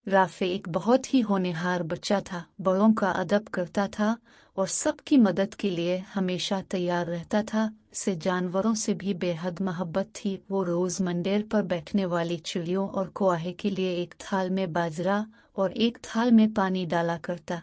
Rafe एक बहुत ही होनहार बच्चा था, बड़ों का अदब करता था और सबकी मदद के लिए हमेशा तैयार रहता था। से जानवरों से भी बेहद मोहब्बत थी। वो रोज मंदिर पर बैठने वाली चिड़ियों और कौवे के लिए एक थाल में बाजरा और एक थाल में पानी डाला करता।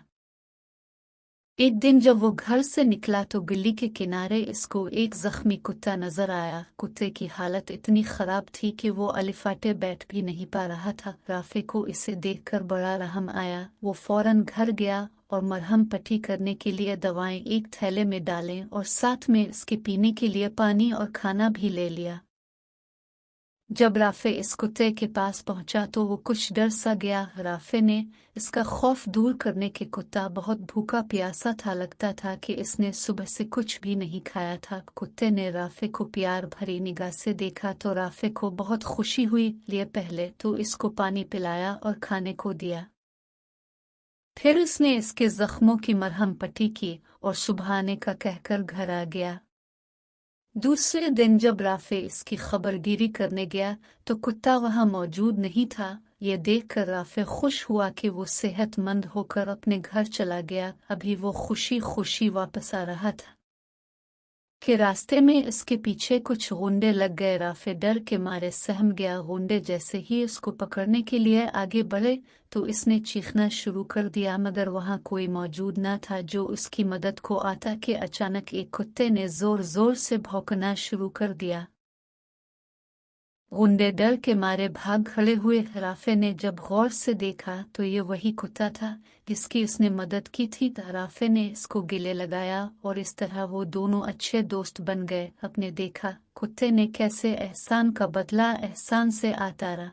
एक दिन जब वो घर से निकला तो गली के किनारे इसको एक जख्मी कुत्ता नजर आया। कुत्ते की हालत इतनी खराब थी कि वो अलिफाटे बैठ भी नहीं पा रहा था। राफे को इसे देखकर बड़ा रहम आया। वो फौरन घर गया और मरहम पट्टी करने के लिए दवाएं एक थैले में डालें और साथ में इसके पीने के लिए पानी और खाना भी ले लिया। जब राफे इस कुत्ते के पास पहुंचा तो वो कुछ डर सा गया। राफे ने इसका खौफ दूर करने के कुत्ता बहुत भूखा प्यासा था, लगता था कि इसने सुबह से कुछ भी नहीं खाया था। कुत्ते ने राफे को प्यार भरी निगाह से देखा तो राफे को बहुत खुशी हुई। लिए पहले तो इसको पानी पिलाया और खाने को दिया। फिर उसने इसके जख्मों की मरहम पट्टी की और सुबहाने का कहकर घर आ गया। दूसरे दिन जब राफे इसकी खबरगिरी करने गया तो कुत्ता वहां मौजूद नहीं था। ये देखकर राफे खुश हुआ कि वो सेहतमंद होकर अपने घर चला गया। अभी वो खुशी खुशी वापस आ रहा था कि रास्ते में इसके पीछे कुछ गुंडे लग गए। राफे डर के मारे सहम गया। गुंडे जैसे ही इसको पकड़ने के लिए आगे बढ़े तो इसने चीखना शुरू कर दिया, मगर वहां कोई मौजूद न था जो उसकी मदद को आता कि अचानक एक कुत्ते ने जोर जोर से भौंकना शुरू कर दिया। गुंडे डर के मारे भाग खड़े हुए। राफे ने जब गौर से देखा तो ये वही कुत्ता था जिसकी उसने मदद की थी। राफे ने इसको गले लगाया और इस तरह वो दोनों अच्छे दोस्त बन गए। अपने देखा कुत्ते ने कैसे एहसान का बदला एहसान से आता रहा।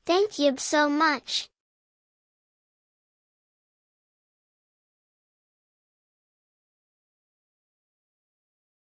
Thank you so much.